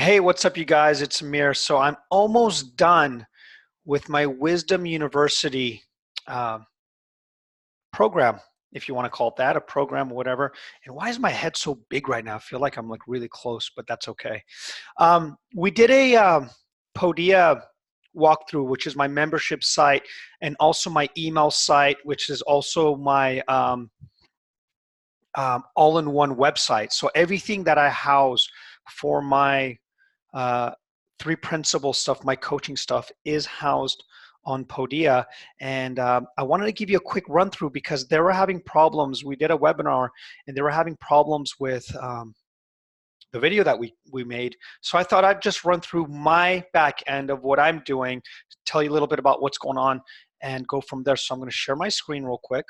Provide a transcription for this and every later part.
Hey, what's up, you guys? It's Amir. So I'm almost done with my Wisdom University uh, program, if you want to call it that, a program or whatever. And why is my head so big right now? I feel like I'm like really close, but that's okay. We did a Podia walkthrough, which is my membership site, and also my email site, which is also my all-in-one website. So everything that I house for my uh, three principal stuff, my coaching stuff, is housed on Podia. And I wanted to give you a quick run through because they were having problems. We did a webinar and they were having problems with the video that we made. So I thought I'd just run through my back end of what I'm doing, tell you a little bit about what's going on, and go from there. So I'm going to share my screen real quick.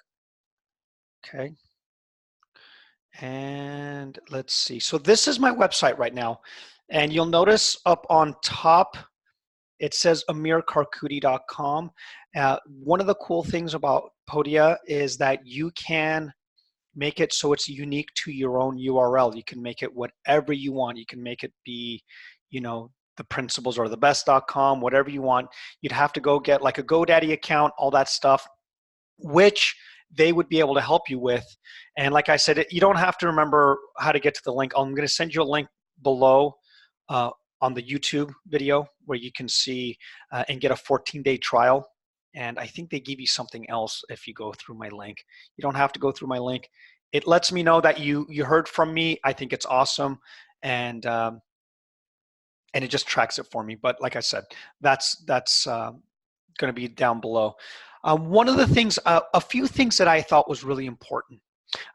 Okay. And let's see. So this is my website right now. And you'll notice up on top, it says amirkarkuti.com. One of the cool things about Podia is that you can make it so it's unique to your own URL. You can make it whatever you want. You can make it be, the principles or the best.com, whatever you want. You'd have to go get like a GoDaddy account, all that stuff, which they would be able to help you with. And like I said, you don't have to remember how to get to the link. I'm going to send you a link below on the YouTube video where you can see and get a 14-day trial. And I think they give you something else if you go through my link. You don't have to go through my link. It lets me know that you heard from me. I think it's awesome. And it just tracks it for me. But like I said, that's going to be down below. One of the things, a few things that I thought was really important.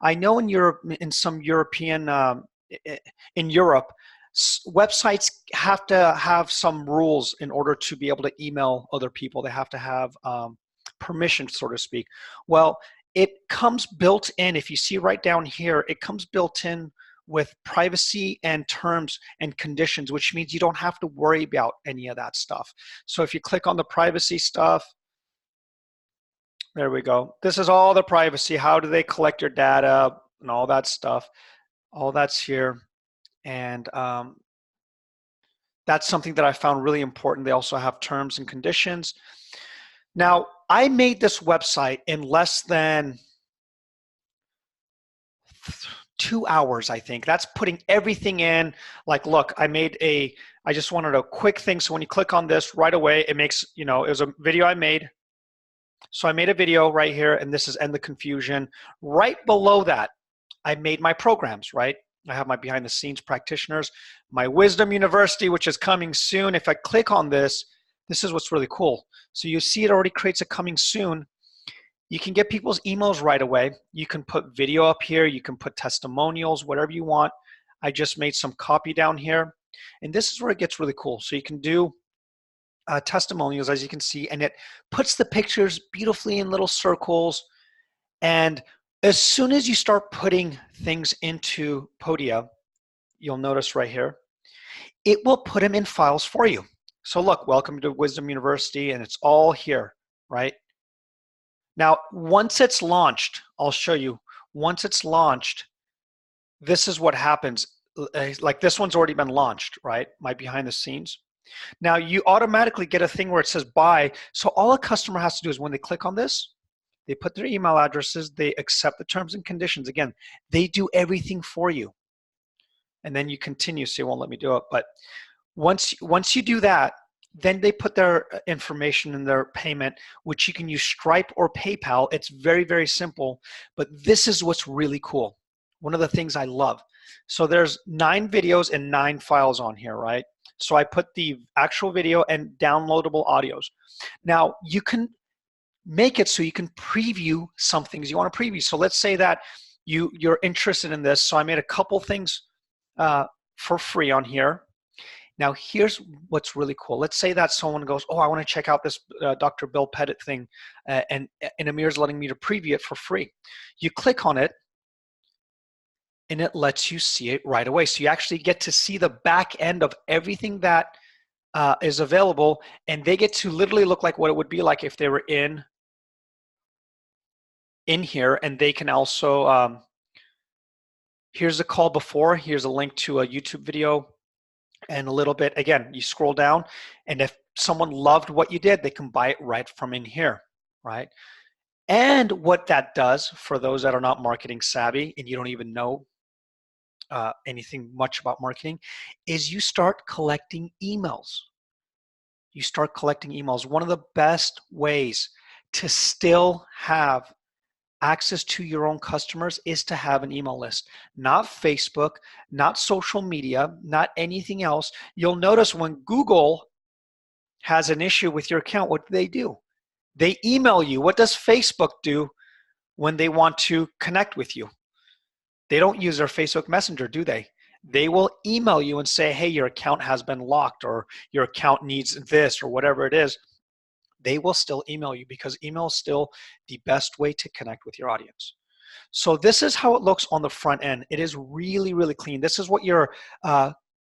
I know in Europe, in some European, in Europe, websites have to have some rules in order to be able to email other people. They have to have permission, so to speak. Well, it comes built in. If you see right down here, it comes built in with privacy and terms and conditions, which means you don't have to worry about any of that stuff. So if you click on the privacy stuff, there we go. This is all the privacy. How do they collect your data and all that stuff? All that's here. And that's something that I found really important. They also have terms and conditions. Now, I made this website in less than 2 hours, I think. That's putting everything in. Like, look, I just wanted a quick thing. So when you click on this right away, it makes, it was a video I made. So I made a video right here, and this is End the Confusion. Right below that, I made my programs, right? I have my behind the scenes practitioners, my Wisdom University, which is coming soon. If I click on this, this is what's really cool. So you see it already creates a coming soon. You can get people's emails right away. You can put video up here. You can put testimonials, whatever you want. I just made some copy down here. And this is where it gets really cool. So you can do testimonials, as you can see, and it puts the pictures beautifully in little circles. And as soon as you start putting things into Podia, you'll notice right here, it will put them in files for you. So look, welcome to Wisdom University, and it's all here, right? Now, once it's launched, I'll show you, once it's launched, this is what happens. Like this one's already been launched, right? My behind the scenes. Now you automatically get a thing where it says buy. So all a customer has to do is when they click on this, they put their email addresses, they accept the terms and conditions. Again, they do everything for you. And then you continue, so you won't let me do it. But once you do that, then they put their information in their payment, which you can use Stripe or PayPal. It's very, very simple. But this is what's really cool. One of the things I love. So there's 9 videos and 9 files on here, right? So I put the actual video and downloadable audios. Now you can make it so you can preview some things you want to preview. So let's say that you're interested in this. So I made a couple things for free on here. Now here's what's really cool. Let's say that someone goes, oh, I want to check out this Dr. Bill Pettit thing, and Amir's letting me to preview it for free. You click on it, and it lets you see it right away. So you actually get to see the back end of everything that is available, and they get to literally look like what it would be like if they were in here. And they can also, here's a call before, here's a link to a YouTube video. And a little bit, again, you scroll down, and if someone loved what you did, they can buy it right from in here, right? And what that does for those that are not marketing savvy and you don't even know anything much about marketing is you start collecting emails. You start collecting emails. One of the best ways to still have access to your own customers is to have an email list. Not Facebook, not social media, not anything else. You'll notice when Google has an issue with your account, what do? They email you. What does Facebook do when they want to connect with you? They don't use their Facebook Messenger, do they? They will email you and say, hey, your account has been locked, or your account needs this, or whatever it is. They will still email you because email is still the best way to connect with your audience. So this is how it looks on the front end. It is really, really clean. This is what your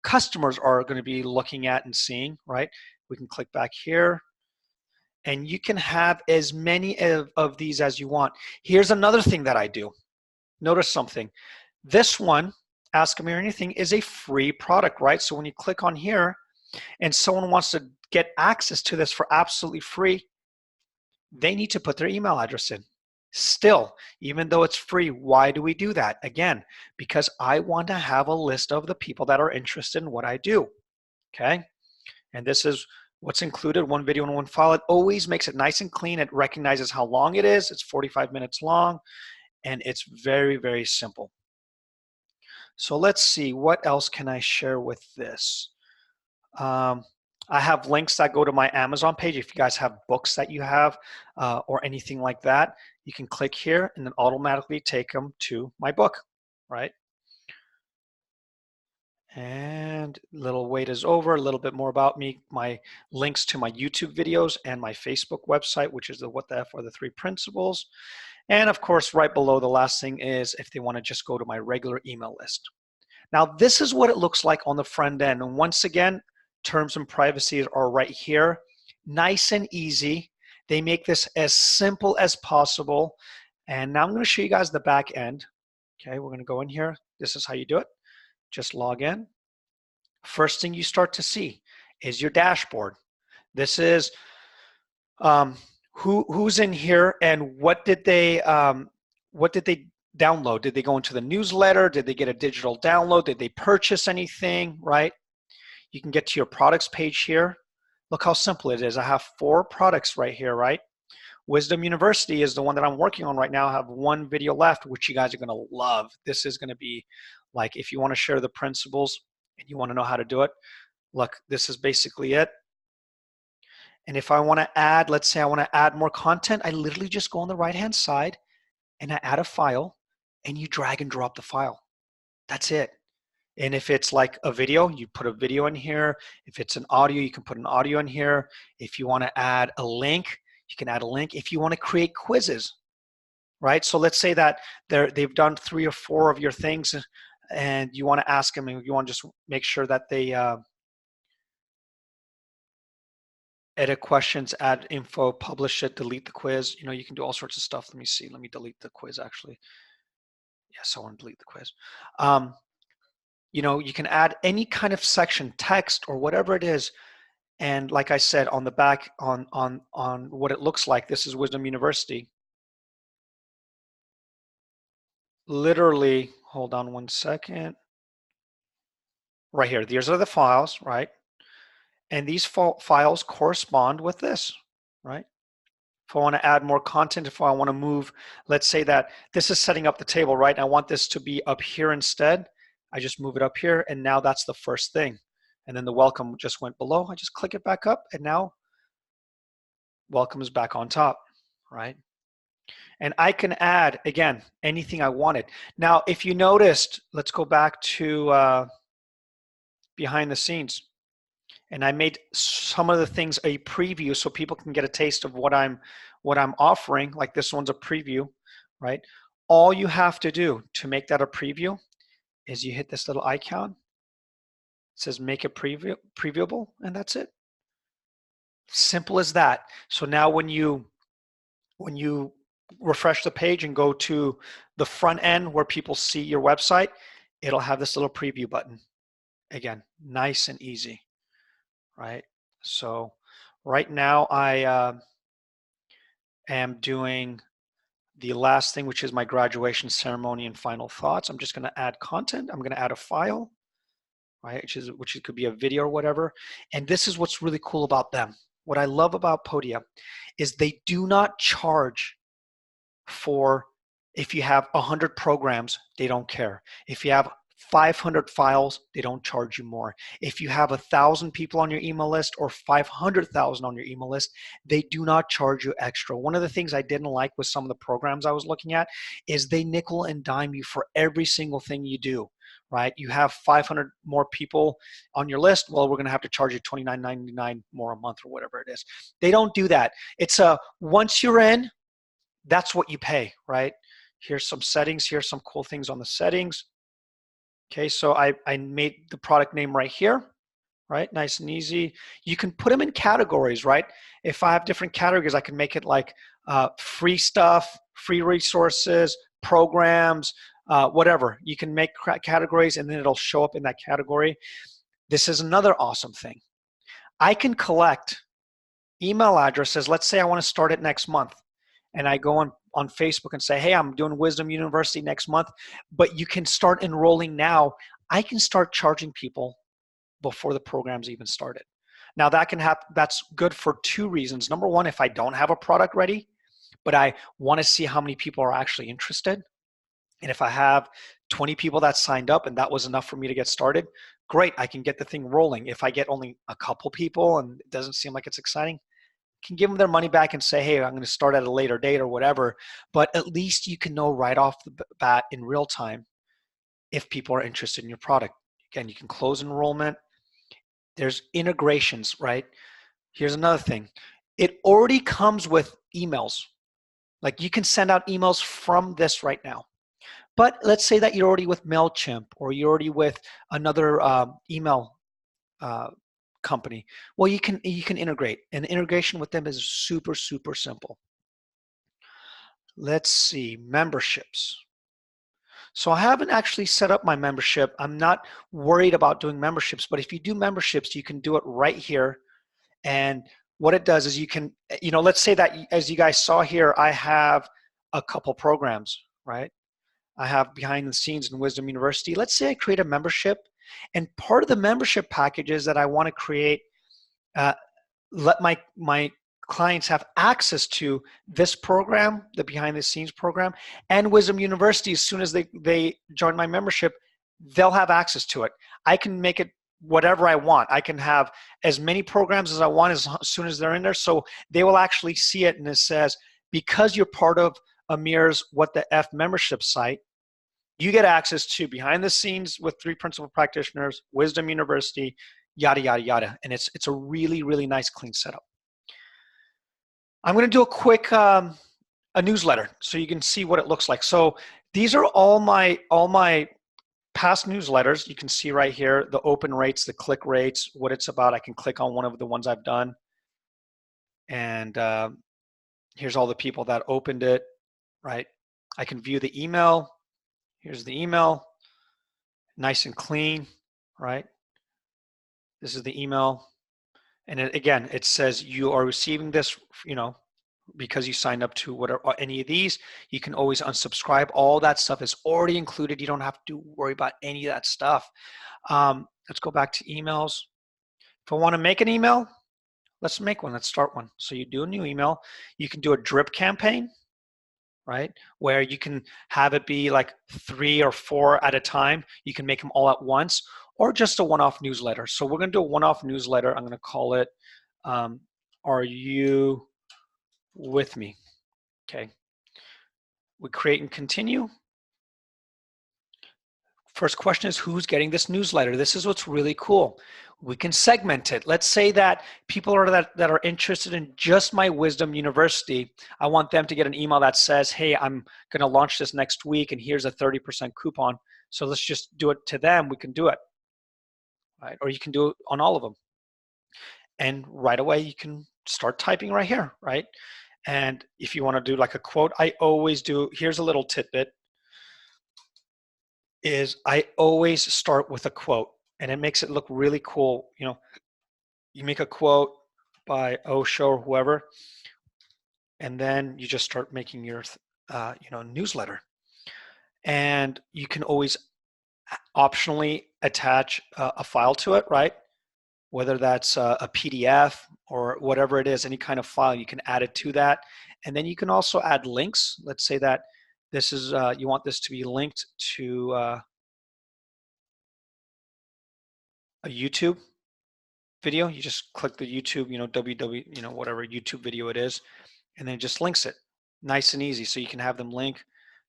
customers are going to be looking at and seeing, right? We can click back here, and you can have as many of these as you want. Here's another thing that I do. Notice something. This one, Ask Me Anything, is a free product, right? So when you click on here and someone wants to get access to this for absolutely free, they need to put their email address in. Still, even though it's free, why do we do that? Again, because I want to have a list of the people that are interested in what I do, okay? And this is what's included, one video and one file. It always makes it nice and clean. It recognizes how long it is. It's 45 minutes long, and it's very, very simple. So let's see, what else can I share with this? I have links that go to my Amazon page. If you guys have books that you have or anything like that, you can click here and then automatically take them to my book, right? And little wait is over, a little bit more about me, my links to my YouTube videos and my Facebook website, which is the What the F Are the Three Principles. And of course, right below, the last thing is if they want to just go to my regular email list. Now, this is what it looks like on the front end. And once again, terms and privacy are right here. Nice and easy. They make this as simple as possible. And now I'm going to show you guys the back end. Okay, we're going to go in here. This is how you do it. Just log in. First thing you start to see is your dashboard. This is who's in here and what did they download? Did they go into the newsletter? Did they get a digital download? Did they purchase anything, right? You can get to your products page here. Look how simple it is. I have 4 products right here, right? Wisdom University is the one that I'm working on right now. I have 1 video left, which you guys are going to love. This is going to be like, if you want to share the principles and you want to know how to do it, look, this is basically it. And if I want to add, let's say I want to add more content, I literally just go on the right-hand side and I add a file, and you drag and drop the file. That's it. And if it's like a video, you put a video in here. If it's an audio, you can put an audio in here. If you want to add a link, you can add a link. If you want to create quizzes, right? So let's say that they've done 3 or 4 of your things, and you want to ask them, and you want to just make sure that they edit questions, add info, publish it, delete the quiz. You know, you can do all sorts of stuff. Let me see. Let me delete the quiz, actually. Yes, I want to delete the quiz. You know, you can add any kind of section, text or whatever it is. And like I said, on the back, on what it looks like, this is Wisdom University. Literally, hold on one second. Right here, these are the files, right? And these files correspond with this, right? If I want to add more content, if I want to move, let's say that this is setting up the table, right? And I want this to be up here instead. I just move it up here, and now that's the first thing. And then the welcome just went below. I just click it back up, and now welcome is back on top, right? And I can add, again, anything I wanted. Now, if you noticed, let's go back to behind the scenes. And I made some of the things a preview so people can get a taste of what I'm offering. Like this one's a preview, right? All you have to do to make that a preview is you hit this little icon. It says make it previewable, and that's it. Simple as that. So now when you refresh the page and go to the front end where people see your website, it'll have this little preview button. Again, nice and easy, right? So right now I am doing the last thing, which is my graduation ceremony and final thoughts. I'm just going to add content. I'm going to add a file, right? Which could be a video or whatever. And this is what's really cool about them. What I love about Podia is they do not charge for, if you have 100 programs, they don't care. If you have 500 files, they don't charge you more. If you have 1,000 people on your email list or 500,000 on your email list, they do not charge you extra. One of the things I didn't like with some of the programs I was looking at is they nickel and dime you for every single thing you do, right? You have 500 more people on your list, well, we're going to have to charge you $29.99 more a month or whatever it is. They don't do that. It's a once you're in, that's what you pay, right? Here's some settings. Here's some cool things on the settings. Okay, so I made the product name right here, right? Nice and easy. You can put them in categories, right? If I have different categories, I can make it like free stuff, free resources, programs, whatever. You can make categories and then it'll show up in that category. This is another awesome thing. I can collect email addresses. Let's say I want to start it next month. And I go on Facebook and say, hey, I'm doing Wisdom University next month, but you can start enrolling now. I can start charging people before the program's even started. Now that can happen. That's good for two reasons. Number one, if I don't have a product ready, but I want to see how many people are actually interested. And if I have 20 people that signed up and that was enough for me to get started, great, I can get the thing rolling. If I get only a couple people and it doesn't seem like it's exciting, can give them their money back and say, hey, I'm going to start at a later date or whatever. But at least you can know right off the bat in real time if people are interested in your product. Again, you can close enrollment. There's integrations, right? Here's another thing. It already comes with emails. Like you can send out emails from this right now. But let's say that you're already with MailChimp or you're already with another email company. Well, you can integrate, and integration with them is super simple. Let's see, memberships. So I haven't actually set up my membership. I'm not worried about doing memberships, but if you do memberships, you can do it right here. And what it does is you can, let's say that as you guys saw here, I have a couple programs, right? I have behind the scenes in Wisdom University. Let's say I create a membership, and part of the membership packages that I want to create, let my clients have access to this program, the behind the scenes program, and Wisdom University. As soon as they join my membership, they'll have access to it. I can make it whatever I want. I can have as many programs as I want as soon as they're in there. So they will actually see it, and it says, because you're part of Amir's What the F membership site, you get access to behind the scenes with 3 principal practitioners, Wisdom University, yada, yada, yada. And it's a really nice, clean setup. I'm going to do a quick a newsletter so you can see what it looks like. So these are all my past newsletters. You can see right here the open rates, the click rates, what it's about. I can click on one of the ones I've done. And here's all the people that opened it, right? I can view the email. Here's the email, nice and clean, right? This is the email. And again, it says you are receiving this, because you signed up to whatever, any of these. You can always unsubscribe. All that stuff is already included. You don't have to worry about any of that stuff. Let's go back to emails. If I want to make an email, let's make one. Let's start one. So you do a new email. You can do a drip campaign, right? Where you can have it be like 3 or 4 at a time. You can make them all at once, or just a one-off newsletter. So we're going to do a one-off newsletter. I'm going to call it, Are You With Me? Okay. We create and continue. First question is, who's getting this newsletter? This is what's really cool. We can segment it. Let's say that people that are interested in just my Wisdom University. I want them to get an email that says, hey, I'm going to launch this next week, and here's a 30% coupon. So let's just do it to them. We can do it, right? Or you can do it on all of them. And right away, you can start typing right here, right? And if you want to do like a quote, I always do, here's a little tidbit, is I always start with a quote. and it makes it look really cool. You know, you make a quote by Osho or whoever, and then you just start making your newsletter. And you can always optionally attach a file to it, right? Whether that's a PDF or whatever it is, any kind of file, you can add it to that. And then you can also add links. Let's say that this is, you want this to be linked to a YouTube video. You just click the YouTube, www, whatever YouTube video it is, and then it just links it. Nice and easy. So you can have them link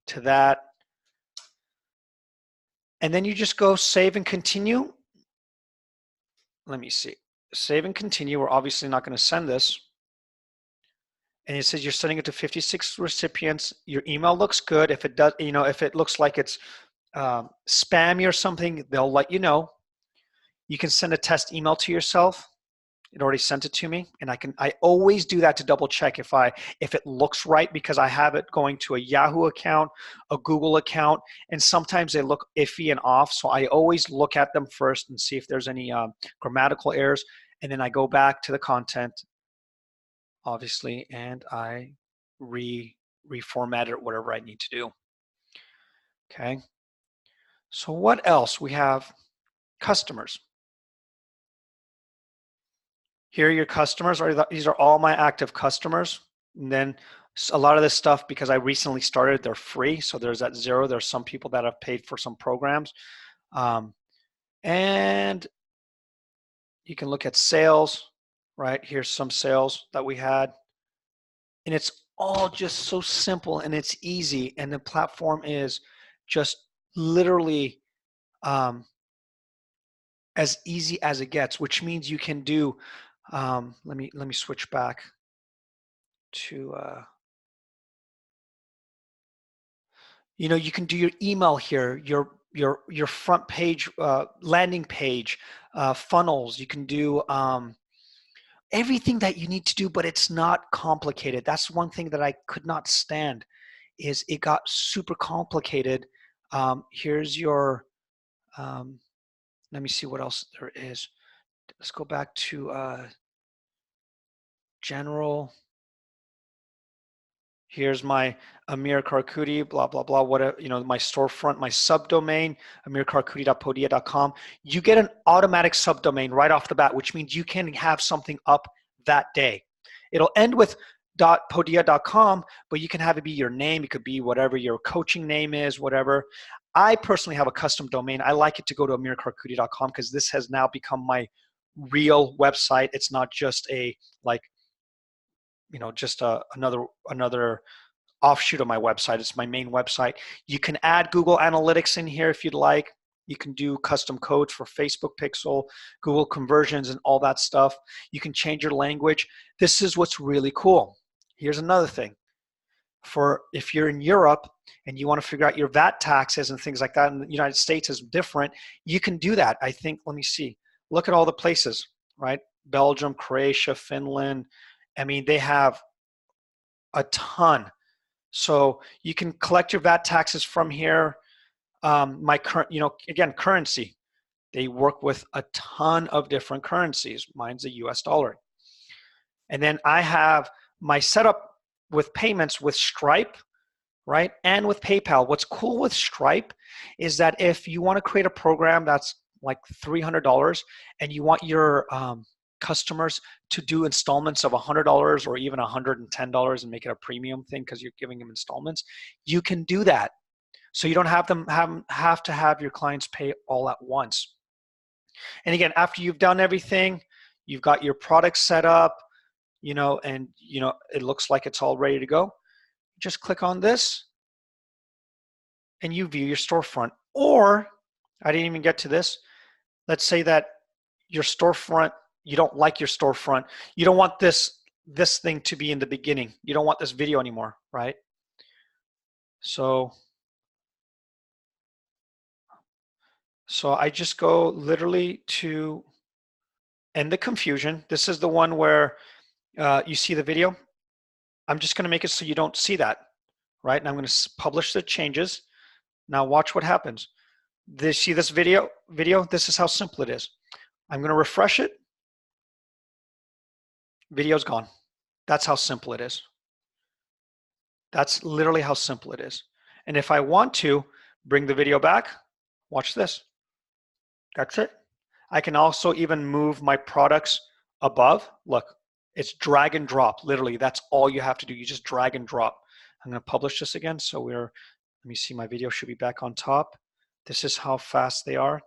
to that. And then you just go save and continue. Let me see. Save and continue. We're obviously not going to send this. And it says you're sending it to 56 recipients. Your email looks good. If it does, if it looks like it's spammy or something, they'll let you know. You can send a test email to yourself. It already sent it to me, and I always do that to double check if it looks right, because I have it going to a Yahoo account, a Google account, and sometimes they look iffy and off. So I always look at them first and see if there's any grammatical errors, and then I go back to the content, obviously, and I reformat it, whatever I need to do. Okay. So what else? We have customers. Here are your customers. These are all my active customers. And then a lot of this stuff, because I recently started, they're free. So there's that 0. There's some people that have paid for some programs. And you can look at sales, right? Here's some sales that we had. And it's all just so simple and it's easy. And the platform is just literally as easy as it gets, which means you can do, let me switch back to, you can do your email here, your front page, landing page, funnels. You can do everything that you need to do, but it's not complicated. That's one thing that I could not stand, is it got super complicated. Here's your, let me see what else there is. Let's go back to general. Here's my Amir Karkudi, blah, blah, blah, whatever, my storefront, my subdomain, amirkarkudi.podia.com. You get an automatic subdomain right off the bat, which means you can have something up that day. It'll end with .podia.com, but you can have it be your name. It could be whatever your coaching name is, whatever. I personally have a custom domain. I like it to go to amirkarkudi.com because this has now become my real website. It's not just a, like, just another offshoot of my website. It's my main website. You can add Google Analytics in here if you'd like. You can do custom codes for Facebook Pixel, Google conversions, and all that stuff. You can change your language. This is what's really cool. Here's another thing. For if you're in Europe and you want to figure out your VAT taxes and things like that, and the United States is different, you can do that. I think, let me see. Look at all the places, right? Belgium, Croatia, Finland. I mean, they have a ton. So you can collect your VAT taxes from here. My current, again, currency. They work with a ton of different currencies. Mine's the US dollar. And then I have my setup with payments with Stripe, right? And with PayPal. What's cool with Stripe is that if you want to create a program that's like $300 and you want your customers to do installments of $100 or even $110 and make it a premium thing because you're giving them installments, you can do that. So you don't have to have your clients pay all at once. And again, after you've done everything, you've got your product set up, and it looks like it's all ready to go. Just click on this and you view your storefront. Or, I didn't even get to this. Let's say that your storefront, you don't like your storefront. You don't want this thing to be in the beginning. You don't want this video anymore, right? So I just go literally to end the confusion. This is the one where you see the video. I'm just going to make it so you don't see that, right? And I'm going to publish the changes. Now watch what happens. See this video? This is how simple it is. I'm going to refresh it. Video's gone. That's how simple it is. That's literally how simple it is. And if I want to bring the video back, watch this. That's it. I can also even move my products above. Look, it's drag and drop. Literally, that's all you have to do. You just drag and drop. I'm going to publish this again. So let me see, my video should be back on top. This is how fast they are.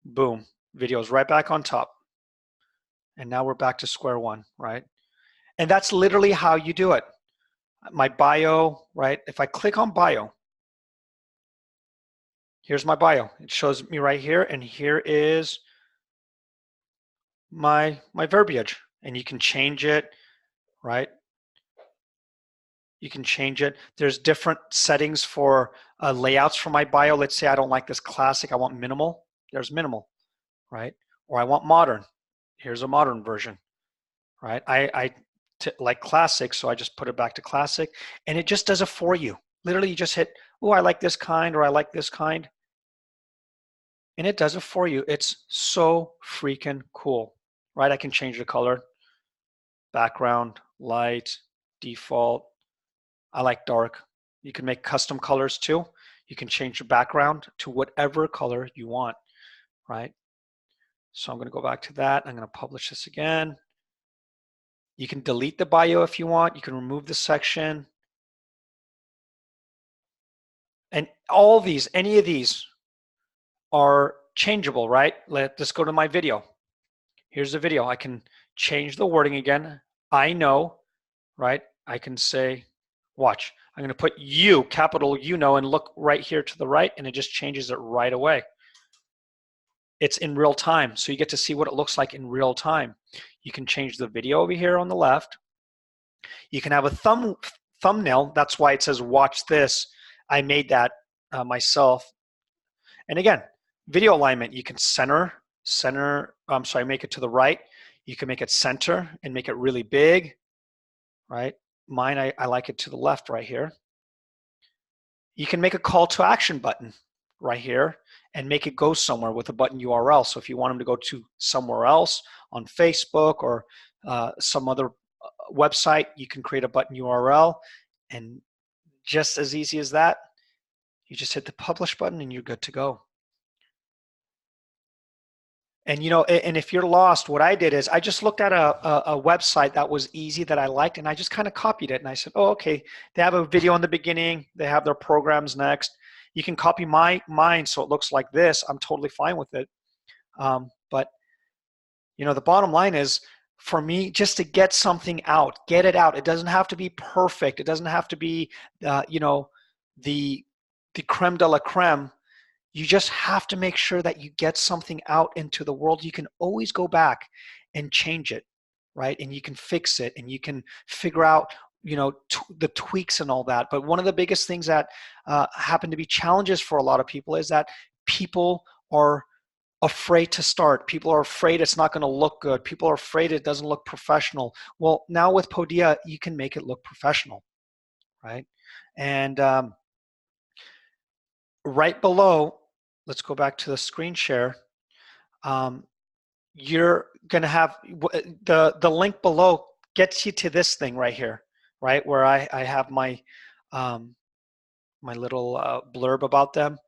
Boom, video's right back on top. And now we're back to square one, right? And that's literally how you do it. My bio, right? If I click on bio, here's my bio. It shows me right here, and here is my verbiage. And you can change it, right? You can change it. There's different settings for layouts for my bio. Let's say I don't like this classic, I want minimal. There's minimal, right? Or I want modern. Here's a modern version, right? I like classic, so I just put it back to classic, and it just does it for you. Literally, you just hit, oh, I like this kind, or I like this kind, and it does it for you. It's so freaking cool, right? I can change the color, background, light, default. I like dark. You can make custom colors too. You can change the background to whatever color you want, right? So I'm going to go back to that. I'm going to publish this again. You can delete the bio if you want. You can remove the section. And all these, any of these are changeable, right? Let's go to my video. Here's the video. I can change the wording again. I know, right? I can say, watch. I'm going to put you, capital you know, and look right here to the right, and it just changes it right away. It's in real time, so you get to see what it looks like in real time. You can change the video over here on the left. You can have a thumbnail. That's why it says watch this. I made that myself. And again, video alignment, you can make it to the right. You can make it center and make it really big, right? Mine, I like it to the left right here. You can make a call to action button right here and make it go somewhere with a button URL. So if you want them to go to somewhere else on Facebook or some other website, you can create a button URL, and just as easy as that, you just hit the publish button and you're good to go. And and if you're lost, what I did is I just looked at a website that was easy, that I liked, and I just kind of copied it. And I said, oh, okay, they have a video in the beginning, they have their programs next. You can copy mine so it looks like this. I'm totally fine with it. But the bottom line is, for me, just to get something out, get it out. It doesn't have to be perfect. It doesn't have to be, the creme de la creme. You just have to make sure that you get something out into the world. You can always go back and change it, right? And you can fix it, and you can figure out, the tweaks and all that. But one of the biggest things that happen to be challenges for a lot of people is that people are afraid to start. People are afraid it's not going to look good. People are afraid it doesn't look professional. Well, now with Podia, you can make it look professional, right? And right below, let's go back to the screen share. You're going to have the link below gets you to this thing right here, right? Where I have my my little blurb about them.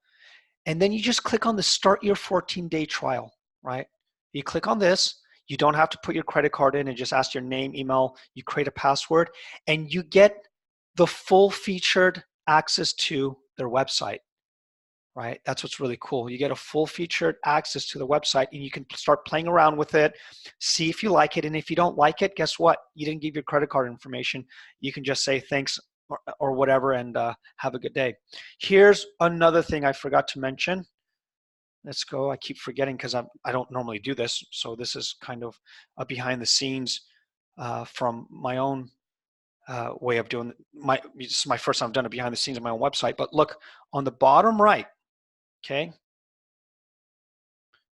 And then you just click on the start your 14-day trial, right? You click on this. You don't have to put your credit card in and just ask your name, email. You create a password, and you get the full featured access to their website, right? That's what's really cool. You get a full featured access to the website, and you can start playing around with it, see if you like it. And if you don't like it, guess what? You didn't give your credit card information. You can just say thanks or whatever, and have a good day. Here's another thing I forgot to mention. Let's go. I keep forgetting because I don't normally do this. So this is kind of a behind the scenes from my own way of doing this is my first time I've done it behind the scenes on my own website. But look on the bottom right, okay?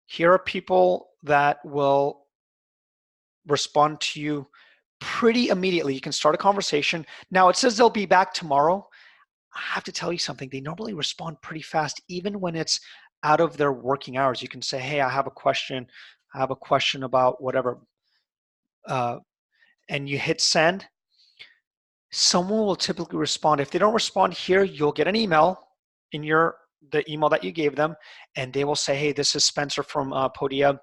Here are people that will respond to you pretty immediately. You can start a conversation. Now it says they'll be back tomorrow. I have to tell you something. They normally respond pretty fast, even when it's out of their working hours. You can say, hey, I have a question. I have a question about whatever. And you hit send. Someone will typically respond. If they don't respond here, you'll get an email in the email that you gave them, and they will say, hey, this is Spencer from Podia.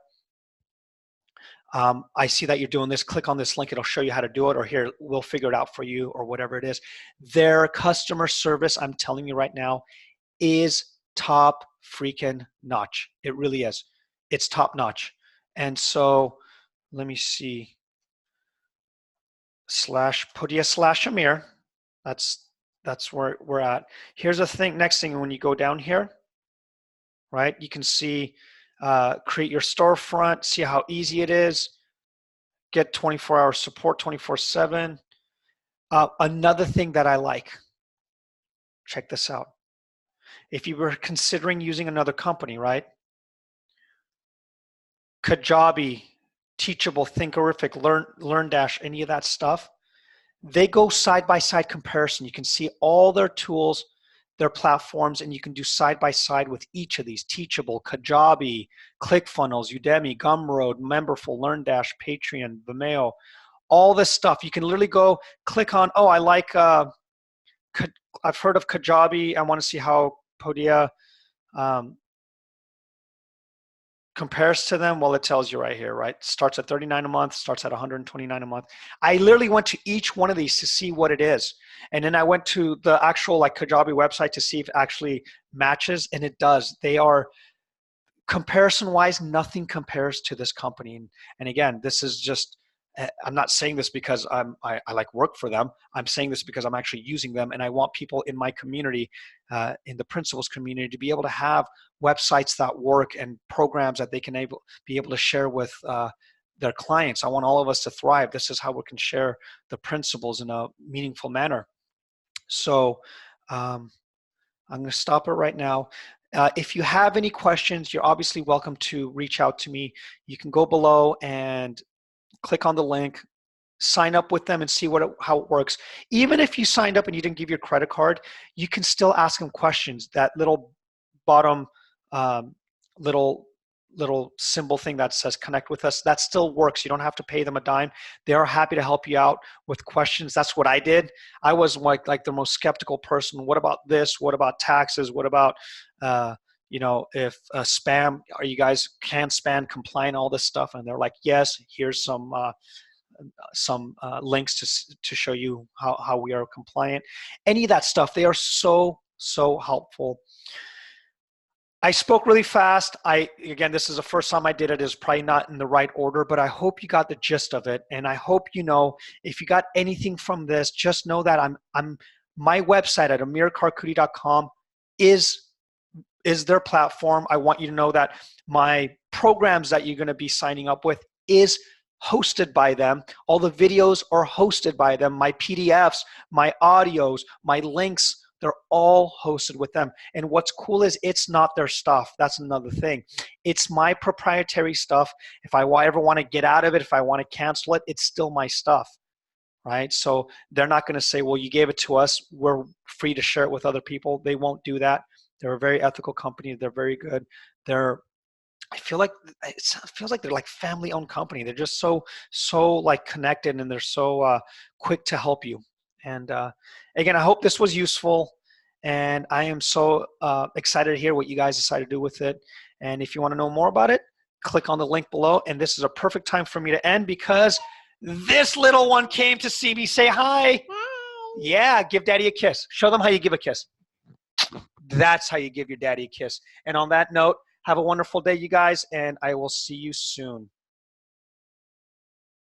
I see that you're doing this. Click on this link. It'll show you how to do it, or here, we'll figure it out for you, or whatever it is. Their customer service, I'm telling you right now, is top freaking notch. It really is. It's top notch. And so let me see. /Podia/Amir. That's where we're at. Here's the thing. Next thing, when you go down here, right, you can see create your storefront, see how easy it is, get 24-hour support 24/7. Another thing that I like, check this out. If you were considering using another company, right, Kajabi, Teachable, Thinkerific, LearnDash, any of that stuff, they go side-by-side comparison. You can see all their tools, their platforms, and you can do side-by-side with each of these. Teachable, Kajabi, ClickFunnels, Udemy, Gumroad, Memberful, LearnDash, Patreon, Vimeo, all this stuff. You can literally go click on, oh, I like, I've heard of Kajabi. I want to see how Podia compares to them. Well, it tells you right here, right? Starts at $39 a month, starts at $129 a month. I literally went to each one of these to see what it is. And then I went to the actual like Kajabi website to see if it actually matches, and it does. They are, comparison-wise, nothing compares to this company. And again, this is just, I'm not saying this because I like work for them. I'm saying this because I'm actually using them, and I want people in my community, in the principals community, to be able to have websites that work and programs that they can be able to share with their clients. I want all of us to thrive. This is how we can share the principles in a meaningful manner. So I'm going to stop it right now. If you have any questions, you're obviously welcome to reach out to me. You can go below and click on the link, sign up with them, and see how it works. Even if you signed up and you didn't give your credit card, you can still ask them questions. That little bottom little symbol thing that says connect with us, that still works. You don't have to pay them a dime. They are happy to help you out with questions. That's what I did. I was like the most skeptical person. What about this? What about taxes? What about you know, if spam, are you guys CAN-SPAM compliant, all this stuff? And they're like, yes, here's some links to show you how we are compliant. Any of that stuff, they are so helpful. I spoke really fast. Again, this is the first time I did it. It's probably not in the right order, but I hope you got the gist of it. And I hope you know, if you got anything from this, just know that my website at amirkarkuti.com is their platform. I want you to know that my programs that you're going to be signing up with is hosted by them. All the videos are hosted by them. My PDFs, my audios, my links, they're all hosted with them. And what's cool is it's not their stuff. That's another thing. It's my proprietary stuff. If I ever want to get out of it, if I want to cancel it, it's still my stuff, right? So they're not going to say, well, you gave it to us, we're free to share it with other people. They won't do that. They're a very ethical company. They're very good. I feel like it feels like they're like family-owned company. They're just so like connected, and they're so quick to help you. And again, I hope this was useful, and I am so excited to hear what you guys decide to do with it. And if you want to know more about it, click on the link below. And this is a perfect time for me to end because this little one came to see me. Say hi. Hi. Yeah, give daddy a kiss. Show them how you give a kiss. That's how you give your daddy a kiss. And on that note, have a wonderful day, you guys, and I will see you soon.